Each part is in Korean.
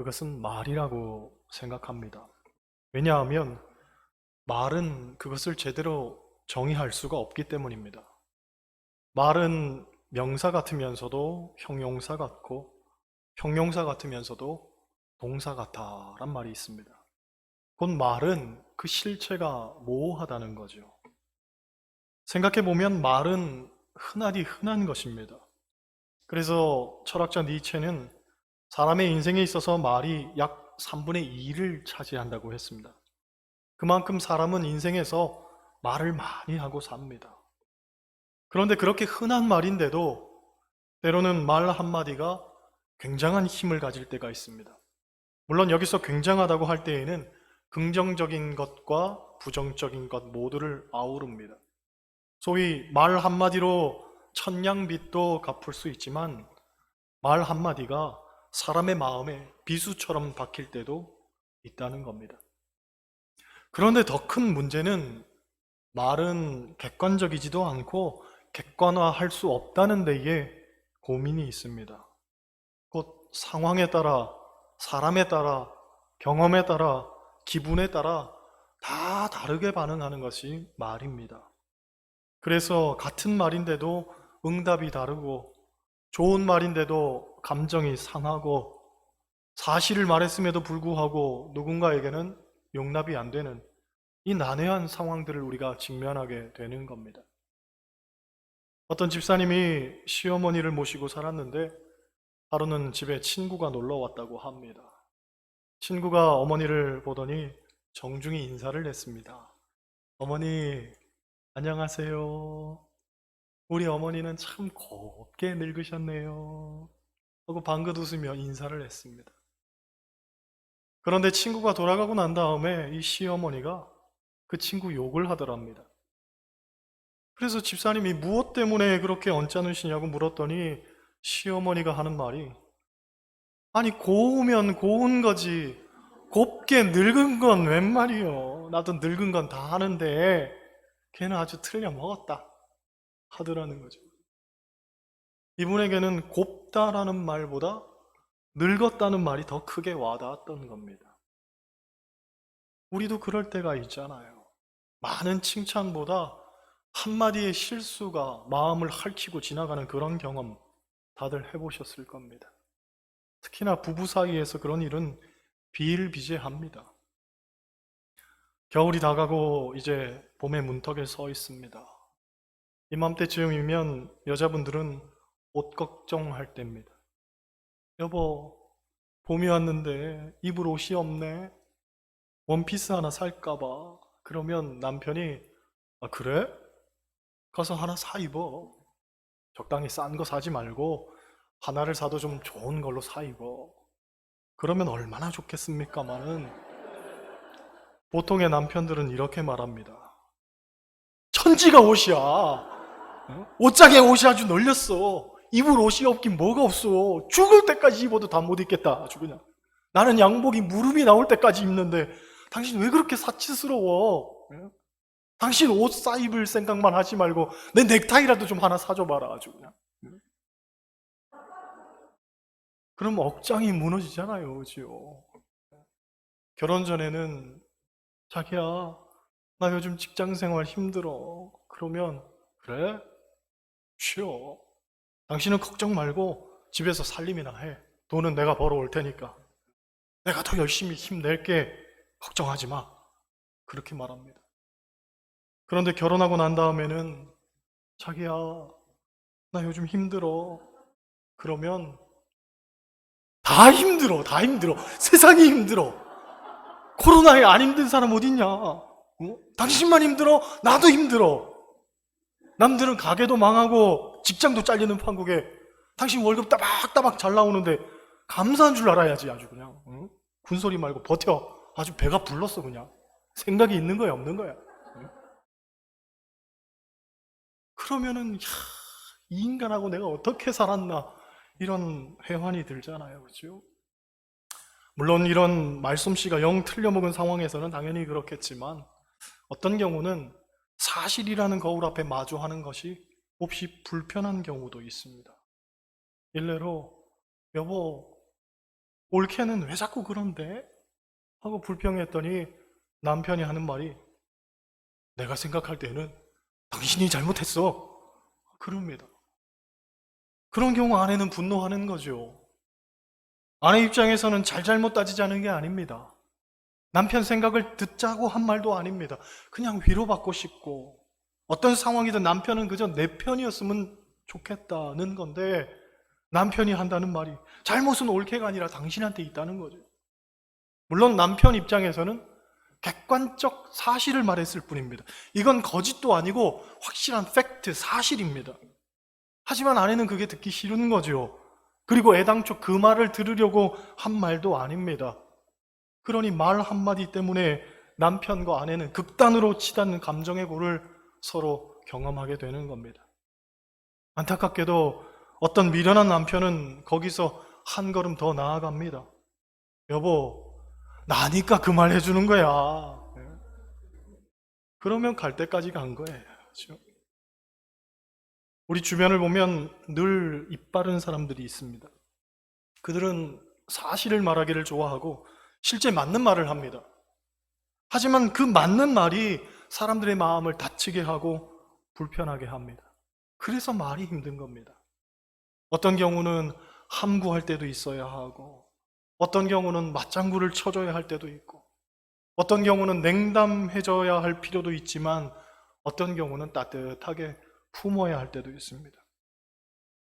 그것은 말이라고 생각합니다. 왜냐하면 말은 그것을 제대로 정의할 수가 없기 때문입니다. 말은 명사 같으면서도 형용사 같고 형용사 같으면서도 동사 같아란 말이 있습니다. 곧 말은 그 실체가 모호하다는 거죠. 생각해보면 말은 흔하디 흔한 것입니다. 그래서 철학자 니체는 사람의 인생에 있어서 말이 약 3분의 2를 차지한다고 했습니다. 그만큼 사람은 인생에서 말을 많이 하고 삽니다. 그런데 그렇게 흔한 말인데도 때로는 말 한마디가 굉장한 힘을 가질 때가 있습니다. 물론 여기서 굉장하다고 할 때에는 긍정적인 것과 부정적인 것 모두를 아우릅니다. 소위 말 한마디로 천냥빚도 갚을 수 있지만 말 한마디가 사람의 마음에 비수처럼 박힐 때도 있다는 겁니다. 그런데 더 큰 문제는 말은 객관적이지도 않고 객관화할 수 없다는 데에 고민이 있습니다. 곧 상황에 따라, 사람에 따라, 경험에 따라, 기분에 따라 다 다르게 반응하는 것이 말입니다. 그래서 같은 말인데도 응답이 다르고 좋은 말인데도 감정이 상하고 사실을 말했음에도 불구하고 누군가에게는 용납이 안 되는 이 난해한 상황들을 우리가 직면하게 되는 겁니다. 어떤 집사님이 시어머니를 모시고 살았는데 하루는 집에 친구가 놀러 왔다고 합니다. 친구가 어머니를 보더니 정중히 인사를 했습니다. 어머니, 안녕하세요. 우리 어머니는 참 곱게 늙으셨네요. 하고 방긋 웃으며 인사를 했습니다. 그런데 친구가 돌아가고 난 다음에 이 시어머니가 그 친구 욕을 하더랍니다. 그래서 집사님이 무엇 때문에 그렇게 언짢으시냐고 물었더니 시어머니가 하는 말이 아니 고우면 고운 거지 곱게 늙은 건 웬 말이요. 나도 늙은 건 다 하는데 걔는 아주 틀려 먹었다 하더라는 거죠. 이분에게는 곱다라는 말보다 늙었다는 말이 더 크게 와닿았던 겁니다. 우리도 그럴 때가 있잖아요. 많은 칭찬보다 한마디의 실수가 마음을 핥히고 지나가는 그런 경험 다들 해보셨을 겁니다. 특히나 부부 사이에서 그런 일은 비일비재합니다. 겨울이 다가고 이제 봄의 문턱에 서 있습니다. 이맘때쯤이면 여자분들은 옷 걱정할 때입니다. 여보, 봄이 왔는데 입을 옷이 없네. 원피스 하나 살까봐. 그러면 남편이 아, 그래? 가서 하나 사 입어. 적당히 싼 거 사지 말고 하나를 사도 좀 좋은 걸로 사 입어. 그러면 얼마나 좋겠습니까마는 보통의 남편들은 이렇게 말합니다. 천지가 옷이야. 옷장에 옷이 아주 널렸어. 입을 옷이 없긴 뭐가 없어. 죽을 때까지 입어도 다 못 입겠다. 아주 그냥. 나는 양복이 무릎이 나올 때까지 입는데 당신 왜 그렇게 사치스러워? 당신 옷 싸입을 생각만 하지 말고 내 넥타이라도 좀 하나 사줘봐라. 아주 그냥. 그럼 억장이 무너지잖아요. 그죠? 결혼 전에는 자기야, 나 요즘 직장 생활 힘들어. 그러면 그래? 쉬어. 당신은 걱정 말고 집에서 살림이나 해. 돈은 내가 벌어올 테니까. 내가 더 열심히 힘낼게. 걱정하지 마. 그렇게 말합니다. 그런데 결혼하고 난 다음에는 자기야, 나 요즘 힘들어. 그러면 다 힘들어. 다 힘들어. 세상이 힘들어. 코로나에 안 힘든 사람 어딨냐? 당신만 힘들어? 나도 힘들어. 남들은 가게도 망하고 직장도 잘리는 판국에 당신 월급 따박따박 잘 나오는데 감사한 줄 알아야지 아주 그냥. 응? 군소리 말고 버텨. 아주 배가 불렀어 그냥. 생각이 있는 거야 없는 거야. 응? 그러면은 이 인간하고 내가 어떻게 살았나 이런 회환이 들잖아요. 그렇죠? 물론 이런 말솜씨가 영 틀려먹은 상황에서는 당연히 그렇겠지만 어떤 경우는 사실이라는 거울 앞에 마주하는 것이 몹시 불편한 경우도 있습니다. 일례로 여보 올케는 왜 자꾸 그런데? 하고 불평했더니 남편이 하는 말이 내가 생각할 때는 당신이 잘못했어. 그럽니다. 그런 경우 아내는 분노하는 거죠. 아내 입장에서는 잘잘못 따지자는 게 아닙니다. 남편 생각을 듣자고 한 말도 아닙니다. 그냥 위로받고 싶고 어떤 상황이든 남편은 그저 내 편이었으면 좋겠다는 건데 남편이 한다는 말이 잘못은 올케가 아니라 당신한테 있다는 거죠. 물론 남편 입장에서는 객관적 사실을 말했을 뿐입니다. 이건 거짓도 아니고 확실한 팩트, 사실입니다. 하지만 아내는 그게 듣기 싫은 거죠. 그리고 애당초 그 말을 들으려고 한 말도 아닙니다. 그러니 말 한마디 때문에 남편과 아내는 극단으로 치닫는 감정의 골을 서로 경험하게 되는 겁니다. 안타깝게도 어떤 미련한 남편은 거기서 한 걸음 더 나아갑니다. 여보, 나니까 그 말 해주는 거야. 그러면 갈 때까지 간 거예요. 그렇죠? 우리 주변을 보면 늘 입 바른 사람들이 있습니다. 그들은 사실을 말하기를 좋아하고 실제 맞는 말을 합니다. 하지만 그 맞는 말이 사람들의 마음을 다치게 하고 불편하게 합니다. 그래서 말이 힘든 겁니다. 어떤 경우는 함구할 때도 있어야 하고, 어떤 경우는 맞장구를 쳐줘야 할 때도 있고, 어떤 경우는 냉담해져야 할 필요도 있지만, 어떤 경우는 따뜻하게 품어야 할 때도 있습니다.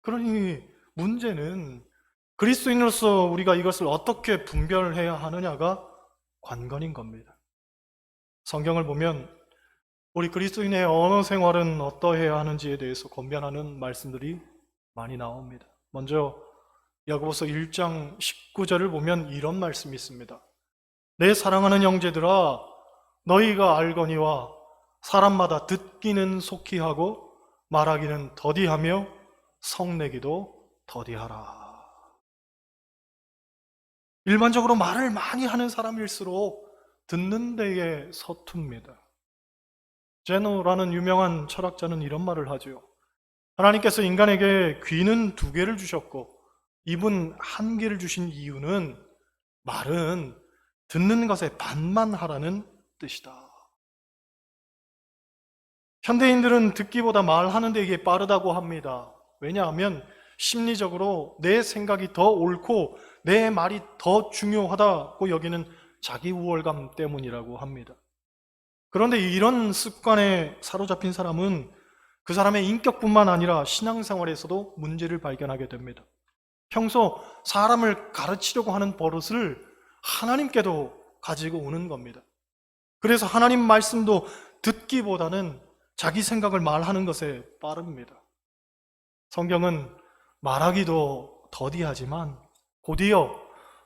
그러니 문제는 그리스도인으로서 우리가 이것을 어떻게 분별해야 하느냐가 관건인 겁니다. 성경을 보면 우리 그리스도인의 언어 생활은 어떠해야 하는지에 대해서 권면하는 말씀들이 많이 나옵니다. 먼저 야고보서 1장 19절을 보면 이런 말씀이 있습니다. 내 사랑하는 형제들아 너희가 알거니와 사람마다 듣기는 속히 하고 말하기는 더디하며 성내기도 더디하라. 일반적으로 말을 많이 하는 사람일수록 듣는 데에 서툽니다. 제노라는 유명한 철학자는 이런 말을 하죠. 하나님께서 인간에게 귀는 2개를 주셨고 입은 1개를 주신 이유는 말은 듣는 것의 반만 하라는 뜻이다. 현대인들은 듣기보다 말하는 데 이게 빠르다고 합니다. 왜냐하면 심리적으로 내 생각이 더 옳고 내 말이 더 중요하다고 여기는 자기 우월감 때문이라고 합니다. 그런데 이런 습관에 사로잡힌 사람은 그 사람의 인격뿐만 아니라 신앙생활에서도 문제를 발견하게 됩니다. 평소 사람을 가르치려고 하는 버릇을 하나님께도 가지고 오는 겁니다. 그래서 하나님 말씀도 듣기보다는 자기 생각을 말하는 것에 빠릅니다. 성경은 말하기도 더디하지만 곧이어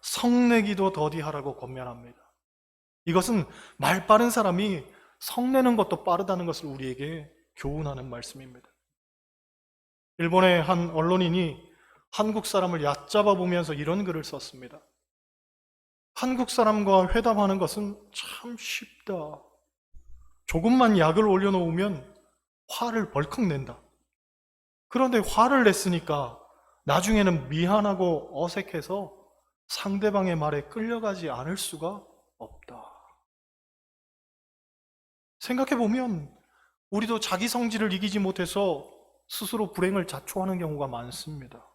성내기도 더디하라고 권면합니다. 이것은 말 빠른 사람이 성내는 것도 빠르다는 것을 우리에게 교훈하는 말씀입니다. 일본의 한 언론인이 한국 사람을 얕잡아 보면서 이런 글을 썼습니다. 한국 사람과 회담하는 것은 참 쉽다. 조금만 약을 올려놓으면 화를 벌컥 낸다. 그런데 화를 냈으니까 나중에는 미안하고 어색해서 상대방의 말에 끌려가지 않을 수가 없다. 생각해보면 우리도 자기 성질을 이기지 못해서 스스로 불행을 자초하는 경우가 많습니다.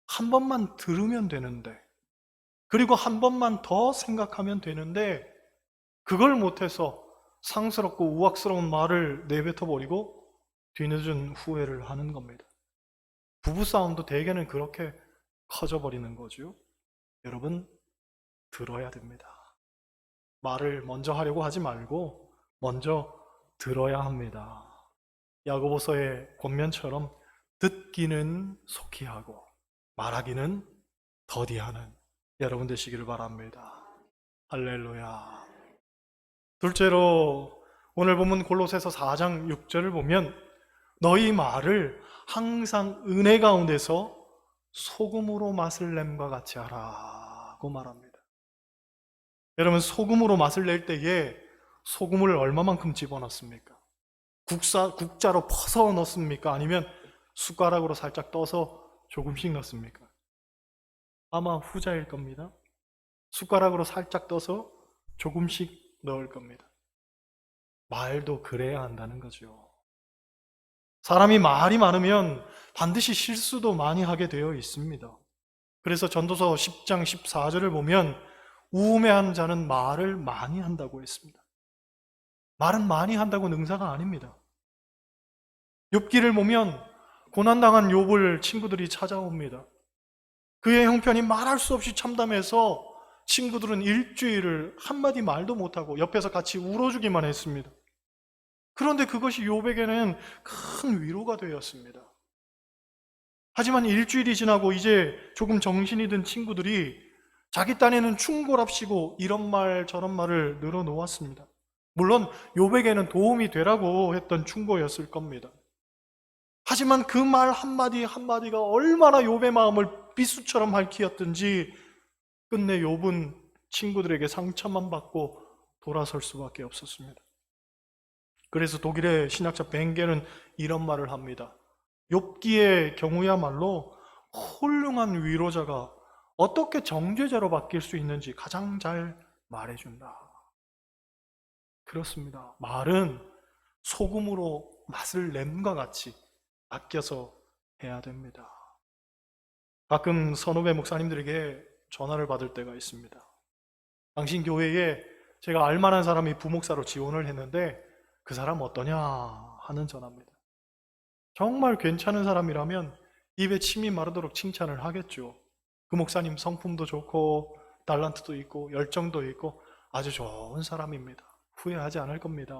한 번만 들으면 되는데, 그리고 한 번만 더 생각하면 되는데, 그걸 못해서 상스럽고 우악스러운 말을 내뱉어버리고 뒤늦은 후회를 하는 겁니다. 부부싸움도 대개는 그렇게 커져버리는 거죠. 여러분, 들어야 됩니다. 말을 먼저 하려고 하지 말고 먼저 들어야 합니다. 야고보서의 권면처럼 듣기는 속히 하고 말하기는 더디하는 여러분 되시기를 바랍니다. 할렐루야. 둘째로 오늘 본문 골로새서 4장 6절을 보면 너희 말을 항상 은혜 가운데서 소금으로 맛을 냄과 같이 하라고 말합니다. 여러분, 소금으로 맛을 낼 때에 소금을 얼마만큼 집어넣습니까? 국자로 퍼서 넣습니까? 아니면 숟가락으로 살짝 떠서 조금씩 넣습니까? 아마 후자일 겁니다. 숟가락으로 살짝 떠서 조금씩 넣을 겁니다. 말도 그래야 한다는 거죠. 사람이 말이 많으면 반드시 실수도 많이 하게 되어 있습니다. 그래서 전도서 10장 14절을 보면 우매한 자는 말을 많이 한다고 했습니다. 말은 많이 한다고 능사가 아닙니다. 욥기를 보면 고난당한 욥을 친구들이 찾아옵니다. 그의 형편이 말할 수 없이 참담해서 친구들은 일주일을 한마디 말도 못하고 옆에서 같이 울어주기만 했습니다. 그런데 그것이 욥에게는 큰 위로가 되었습니다. 하지만 일주일이 지나고 이제 조금 정신이 든 친구들이 자기 딴에는 충고랍시고 이런 말 저런 말을 늘어놓았습니다. 물론 욥에게는 도움이 되라고 했던 충고였을 겁니다. 하지만 그 말 한마디 한마디가 얼마나 욥의 마음을 비수처럼 핥히었든지 끝내 욥은 친구들에게 상처만 받고 돌아설 수밖에 없었습니다. 그래서 독일의 신학자 벵게는 이런 말을 합니다. 욥기의 경우야말로 훌륭한 위로자가 어떻게 정죄자로 바뀔 수 있는지 가장 잘 말해준다. 그렇습니다. 말은 소금으로 맛을 냄과 같이 아껴서 해야 됩니다. 가끔 선후배 목사님들에게 전화를 받을 때가 있습니다. 당신 교회에 제가 알만한 사람이 부목사로 지원을 했는데 그 사람 어떠냐 하는 전화입니다. 정말 괜찮은 사람이라면 입에 침이 마르도록 칭찬을 하겠죠. 그 목사님 성품도 좋고 달란트도 있고 열정도 있고 아주 좋은 사람입니다. 후회하지 않을 겁니다.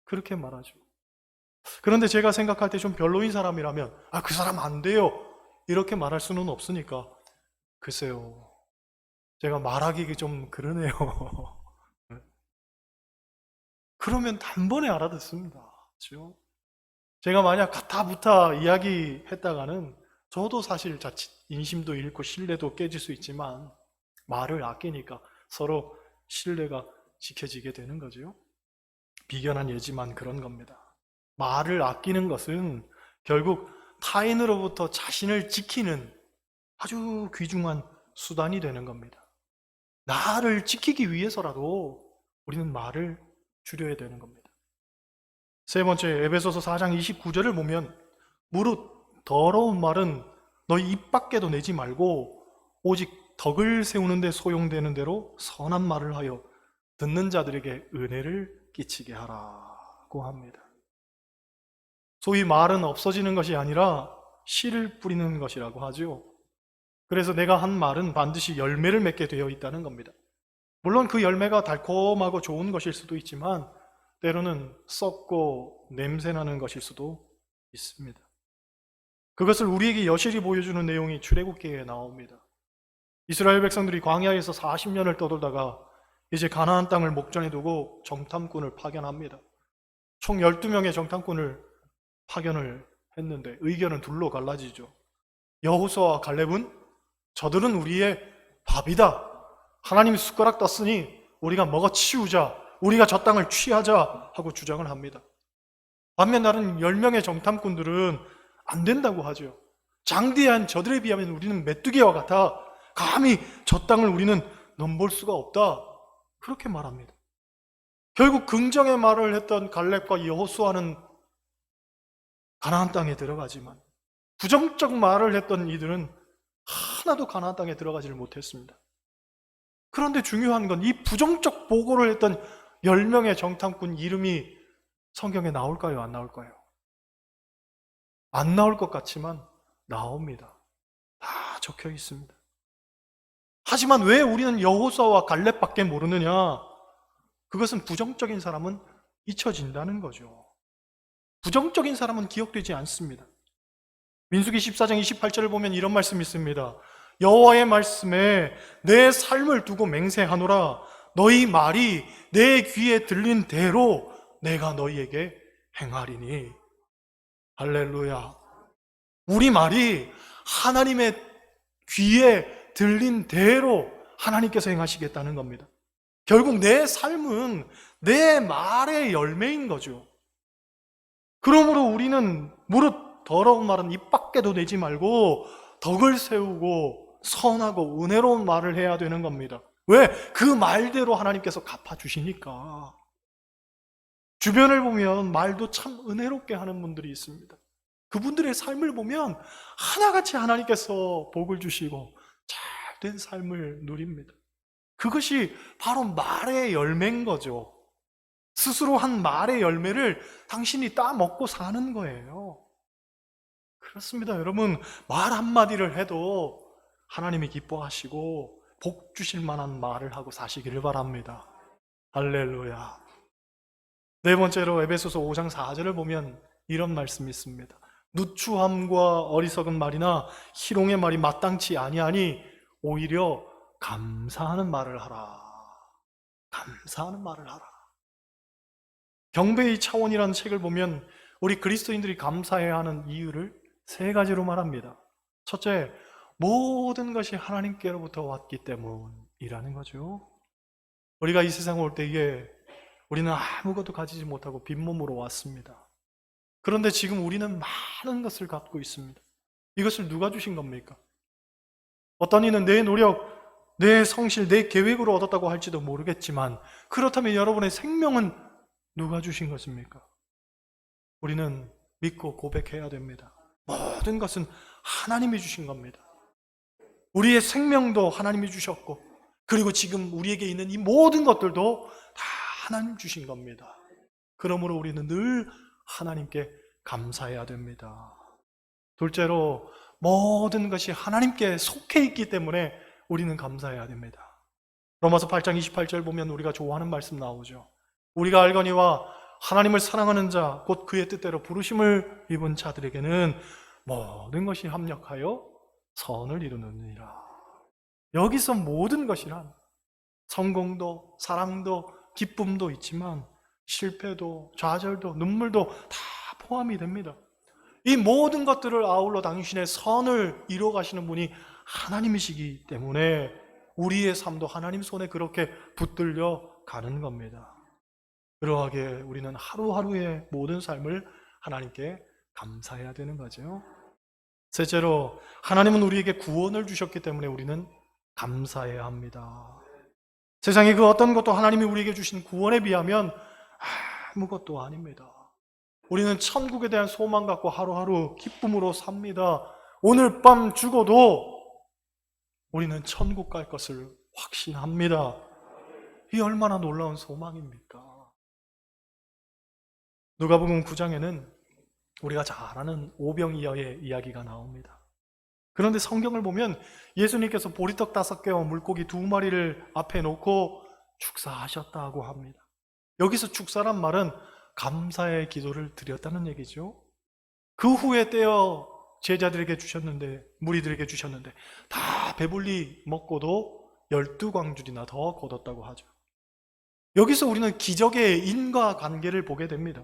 그렇게 말하죠. 그런데 제가 생각할 때 좀 별로인 사람이라면 그 사람 안 돼요 이렇게 말할 수는 없으니까 글쎄요, 제가 말하기 좀 그러네요. 그러면 단번에 알아듣습니다. 그렇죠? 제가 만약 가타부타 이야기했다가는 저도 사실 자칫 인심도 잃고 신뢰도 깨질 수 있지만 말을 아끼니까 서로 신뢰가 지켜지게 되는 거죠. 비견한 예지만 그런 겁니다. 말을 아끼는 것은 결국 타인으로부터 자신을 지키는 아주 귀중한 수단이 되는 겁니다. 나를 지키기 위해서라도 우리는 말을 줄여야 되는 겁니다. 세 번째, 에베소서 4장 29절을 보면 무릇 더러운 말은 너희 입 밖에도 내지 말고 오직 덕을 세우는 데 소용되는 대로 선한 말을 하여 듣는 자들에게 은혜를 끼치게 하라고 합니다. 소위 말은 없어지는 것이 아니라 씨를 뿌리는 것이라고 하죠. 그래서 내가 한 말은 반드시 열매를 맺게 되어 있다는 겁니다. 물론 그 열매가 달콤하고 좋은 것일 수도 있지만 때로는 썩고 냄새나는 것일 수도 있습니다. 그것을 우리에게 여실히 보여주는 내용이 출애굽기에 나옵니다. 이스라엘 백성들이 광야에서 40년을 떠돌다가 이제 가나안 땅을 목전에 두고 정탐꾼을 파견합니다. 총 12명의 정탐꾼을 파견을 했는데 의견은 둘로 갈라지죠. 여호수아와 갈렙은 저들은 우리의 밥이다. 하나님이 숟가락 떴으니 우리가 먹어치우자. 우리가 저 땅을 취하자 하고 주장을 합니다. 반면 다른 10명의 정탐꾼들은 안 된다고 하죠. 장대한 저들에 비하면 우리는 메뚜기와 같아. 감히 저 땅을 우리는 넘볼 수가 없다. 그렇게 말합니다. 결국 긍정의 말을 했던 갈렙과 여호수아는 가나안 땅에 들어가지만 부정적 말을 했던 이들은 하나도 가나안 땅에 들어가지를 못했습니다. 그런데 중요한 건 이 부정적 보고를 했던 10명의 정탐꾼 이름이 성경에 나올까요? 안 나올까요? 안 나올 것 같지만 나옵니다. 다 적혀 있습니다. 하지만 왜 우리는 여호수아와 갈렙밖에 모르느냐? 그것은 부정적인 사람은 잊혀진다는 거죠. 부정적인 사람은 기억되지 않습니다. 민수기 14장 28절을 보면 이런 말씀이 있습니다. 여호와의 말씀에 내 삶을 두고 맹세하노라. 너희 말이 내 귀에 들린 대로 내가 너희에게 행하리니. 할렐루야. 우리 말이 하나님의 귀에 들린 대로 하나님께서 행하시겠다는 겁니다. 결국 내 삶은 내 말의 열매인 거죠. 그러므로 우리는 무릇 더러운 말은 입 밖에도 내지 말고 덕을 세우고 선하고 은혜로운 말을 해야 되는 겁니다. 왜? 그 말대로 하나님께서 갚아주시니까. 주변을 보면 말도 참 은혜롭게 하는 분들이 있습니다. 그분들의 삶을 보면 하나같이 하나님께서 복을 주시고 잘된 삶을 누립니다. 그것이 바로 말의 열매인 거죠. 스스로 한 말의 열매를 당신이 따먹고 사는 거예요. 그렇습니다. 여러분, 말 한마디를 해도 하나님이 기뻐하시고 복 주실 만한 말을 하고 사시기를 바랍니다. 할렐루야. 네 번째로 에베소서 5장 4절을 보면 이런 말씀이 있습니다. 누추함과 어리석은 말이나 희롱의 말이 마땅치 아니하니 오히려 감사하는 말을 하라. 감사하는 말을 하라. 경배의 차원이라는 책을 보면 우리 그리스도인들이 감사해야 하는 이유를 세 가지로 말합니다. 첫째, 모든 것이 하나님께로부터 왔기 때문이라는 거죠. 우리가 이 세상에 올 때에 우리는 아무것도 가지지 못하고 빈몸으로 왔습니다. 그런데 지금 우리는 많은 것을 갖고 있습니다. 이것을 누가 주신 겁니까? 어떤 이는 내 노력, 내 성실, 내 계획으로 얻었다고 할지도 모르겠지만 그렇다면 여러분의 생명은 누가 주신 것입니까? 우리는 믿고 고백해야 됩니다. 모든 것은 하나님이 주신 겁니다. 우리의 생명도 하나님이 주셨고 그리고 지금 우리에게 있는 이 모든 것들도 다 하나님 주신 겁니다. 그러므로 우리는 늘 하나님께 감사해야 됩니다. 둘째로 모든 것이 하나님께 속해 있기 때문에 우리는 감사해야 됩니다. 로마서 8장 28절 보면 우리가 좋아하는 말씀 나오죠. 우리가 알거니와 하나님을 사랑하는 자, 곧 그의 뜻대로 부르심을 입은 자들에게는 모든 것이 합력하여 선을 이루느니라. 여기서 모든 것이란 성공도, 사랑도, 기쁨도 있지만 실패도, 좌절도, 눈물도 다 포함이 됩니다. 이 모든 것들을 아울러 당신의 선을 이루어 가시는 분이 하나님이시기 때문에 우리의 삶도 하나님 손에 그렇게 붙들려 가는 겁니다. 그러하게 우리는 하루하루의 모든 삶을 하나님께 감사해야 되는 거죠. 셋째로 하나님은 우리에게 구원을 주셨기 때문에 우리는 감사해야 합니다. 세상의 그 어떤 것도 하나님이 우리에게 주신 구원에 비하면 아무것도 아닙니다. 우리는 천국에 대한 소망 갖고 하루하루 기쁨으로 삽니다. 오늘 밤 죽어도 우리는 천국 갈 것을 확신합니다. 이 얼마나 놀라운 소망입니까? 누가복음 9장에는 우리가 잘 아는 오병이어의 이야기가 나옵니다. 그런데 성경을 보면 예수님께서 보리떡 5개와 물고기 2마리를 앞에 놓고 축사하셨다고 합니다. 여기서 축사란 말은 감사의 기도를 드렸다는 얘기죠. 그 후에 떼어 제자들에게 주셨는데, 무리들에게 주셨는데 다 배불리 먹고도 12광줄이나 더 거뒀다고 하죠. 여기서 우리는 기적의 인과관계를 보게 됩니다.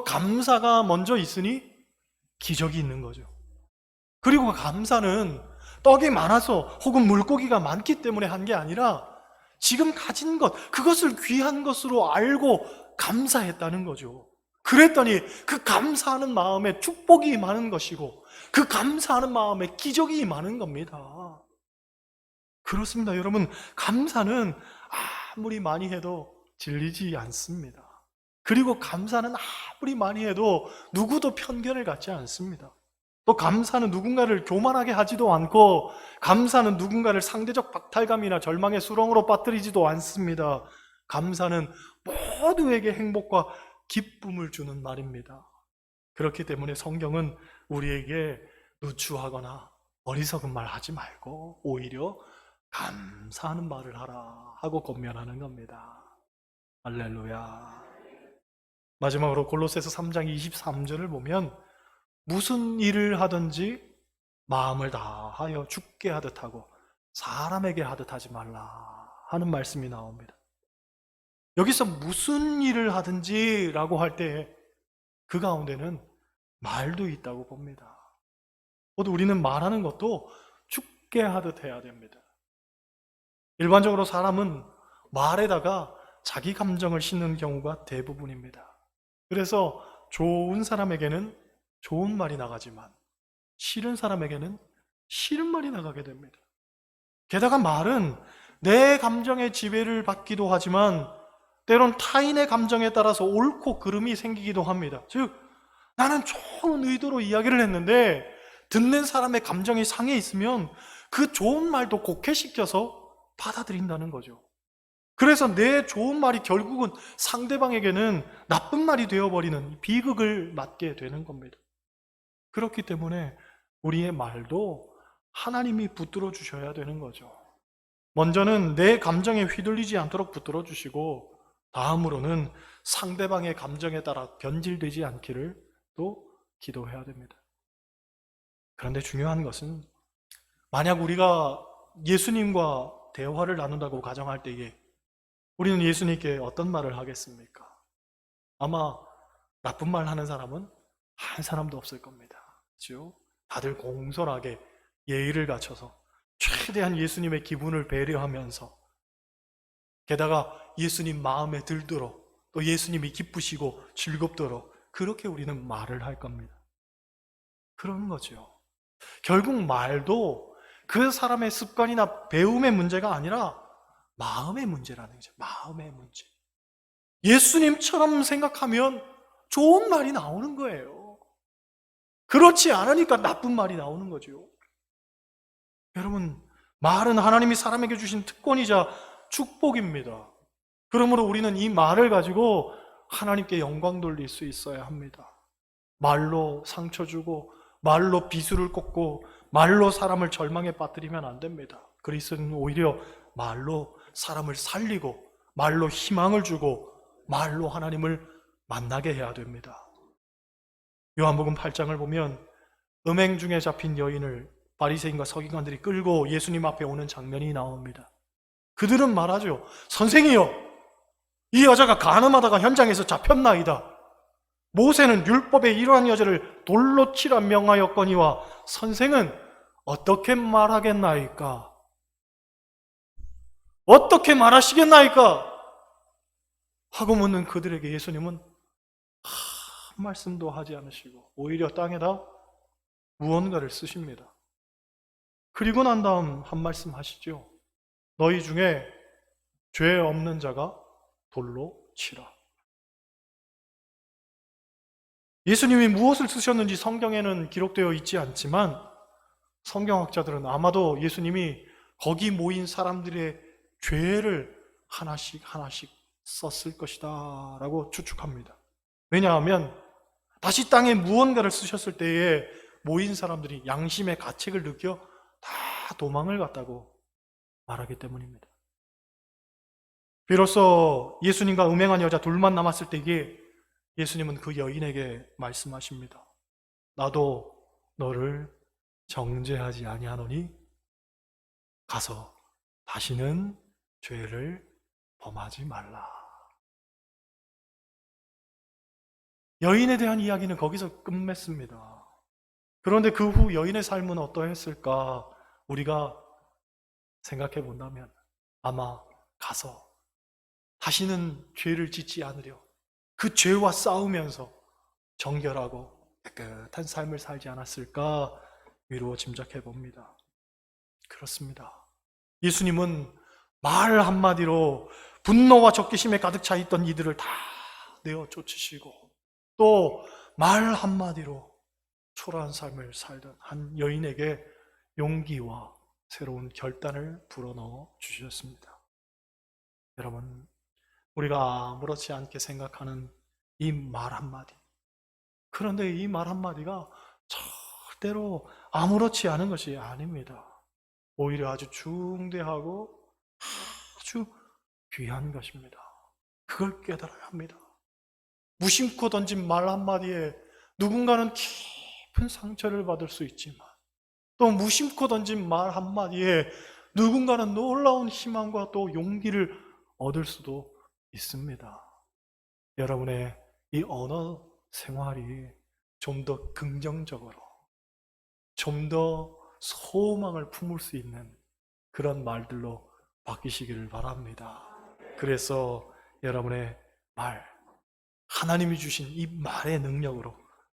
감사가 먼저 있으니 기적이 있는 거죠. 그리고 감사는 떡이 많아서 혹은 물고기가 많기 때문에 한 게 아니라 지금 가진 것, 그것을 귀한 것으로 알고 감사했다는 거죠. 그랬더니 그 감사하는 마음에 축복이 많은 것이고 그 감사하는 마음에 기적이 많은 겁니다. 그렇습니다. 여러분, 감사는 아무리 많이 해도 질리지 않습니다. 그리고 감사는 아무리 많이 해도 누구도 편견을 갖지 않습니다. 또 감사는 누군가를 교만하게 하지도 않고 감사는 누군가를 상대적 박탈감이나 절망의 수렁으로 빠뜨리지도 않습니다. 감사는 모두에게 행복과 기쁨을 주는 말입니다. 그렇기 때문에 성경은 우리에게 누추하거나 어리석은 말 하지 말고 오히려 감사하는 말을 하라 하고 권면하는 겁니다. 할렐루야. 마지막으로 골로새서 3장 23절을 보면 무슨 일을 하든지 마음을 다하여 주께 하듯 하고 사람에게 하듯 하지 말라 하는 말씀이 나옵니다. 여기서 무슨 일을 하든지 라고 할 때 그 가운데는 말도 있다고 봅니다. 모두 우리는 말하는 것도 주께 하듯 해야 됩니다. 일반적으로 사람은 말에다가 자기 감정을 싣는 경우가 대부분입니다. 그래서 좋은 사람에게는 좋은 말이 나가지만 싫은 사람에게는 싫은 말이 나가게 됩니다. 게다가 말은 내 감정의 지배를 받기도 하지만 때론 타인의 감정에 따라서 옳고 그름이 생기기도 합니다. 즉, 나는 좋은 의도로 이야기를 했는데 듣는 사람의 감정이 상해 있으면 그 좋은 말도 곡해시켜서 받아들인다는 거죠. 그래서 내 좋은 말이 결국은 상대방에게는 나쁜 말이 되어버리는 비극을 맞게 되는 겁니다. 그렇기 때문에 우리의 말도 하나님이 붙들어 주셔야 되는 거죠. 먼저는 내 감정에 휘둘리지 않도록 붙들어 주시고, 다음으로는 상대방의 감정에 따라 변질되지 않기를 또 기도해야 됩니다. 그런데 중요한 것은, 만약 우리가 예수님과 대화를 나눈다고 가정할 때에 우리는 예수님께 어떤 말을 하겠습니까? 아마 나쁜 말 하는 사람은 한 사람도 없을 겁니다. 그렇죠? 다들 공손하게 예의를 갖춰서 최대한 예수님의 기분을 배려하면서, 게다가 예수님 마음에 들도록, 또 예수님이 기쁘시고 즐겁도록 그렇게 우리는 말을 할 겁니다. 그런 거죠. 결국 말도 그 사람의 습관이나 배움의 문제가 아니라 마음의 문제라는 거죠. 마음의 문제. 예수님처럼 생각하면 좋은 말이 나오는 거예요. 그렇지 않으니까 나쁜 말이 나오는 거죠. 여러분, 말은 하나님이 사람에게 주신 특권이자 축복입니다. 그러므로 우리는 이 말을 가지고 하나님께 영광 돌릴 수 있어야 합니다. 말로 상처 주고, 말로 비수를 꽂고, 말로 사람을 절망에 빠뜨리면 안 됩니다. 그리스도는 오히려 말로 사람을 살리고, 말로 희망을 주고, 말로 하나님을 만나게 해야 됩니다. 요한복음 8장을 보면 음행 중에 잡힌 여인을 바리새인과 서기관들이 끌고 예수님 앞에 오는 장면이 나옵니다. 그들은 말하죠. 선생이여, 이 여자가 간음하다가 현장에서 잡혔나이다. 모세는 율법에 이러한 여자를 돌로 치라 명하였거니와 선생은 어떻게 말하겠나이까? 어떻게 말하시겠나이까? 하고 묻는 그들에게 예수님은 한 말씀도 하지 않으시고 오히려 땅에다 무언가를 쓰십니다. 그리고 난 다음 한 말씀 하시죠. 너희 중에 죄 없는 자가 돌로 치라. 예수님이 무엇을 쓰셨는지 성경에는 기록되어 있지 않지만 성경학자들은 아마도 예수님이 거기 모인 사람들의 죄를 하나씩 썼을 것이다 라고 추측합니다. 왜냐하면 다시 땅에 무언가를 쓰셨을 때에 모인 사람들이 양심의 가책을 느껴 다 도망을 갔다고 말하기 때문입니다. 비로소 예수님과 음행한 여자 둘만 남았을 때에 예수님은 그 여인에게 말씀하십니다. 나도 너를 정죄하지 아니하노니 가서 다시는 죄를 범하지 말라. 여인에 대한 이야기는 거기서 끝맺습니다. 그런데 그 후 여인의 삶은 어떠했을까 우리가 생각해 본다면 아마 가서 다시는 죄를 짓지 않으려 그 죄와 싸우면서 정결하고 깨끗한 삶을 살지 않았을까 위로 짐작해 봅니다. 그렇습니다. 예수님은 말 한마디로 분노와 적개심에 가득 차 있던 이들을 다 내어 쫓으시고 또 말 한마디로 초라한 삶을 살던 한 여인에게 용기와 새로운 결단을 불어넣어 주셨습니다. 여러분, 우리가 아무렇지 않게 생각하는 이 말 한마디, 그런데 이 말 한마디가 절대로 아무렇지 않은 것이 아닙니다. 오히려 아주 중대하고 아주 귀한 것입니다. 그걸 깨달아야 합니다. 무심코 던진 말 한마디에 누군가는 깊은 상처를 받을 수 있지만 또 무심코 던진 말 한마디에 누군가는 놀라운 희망과 또 용기를 얻을 수도 있습니다. 여러분의 이 언어 생활이 좀 더 긍정적으로, 좀 더 소망을 품을 수 있는 그런 말들로 바뀌시기를 바랍니다. 그래서 여러분의 말, 하나님이 주신 이 말의 능력으로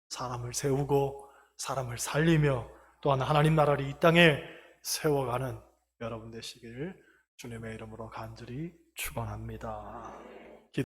사람을 세우고 사람을 살리며 또한 하나님 나라를 이 땅에 세워가는 여러분 되시길 주님의 이름으로 간절히 축원합니다.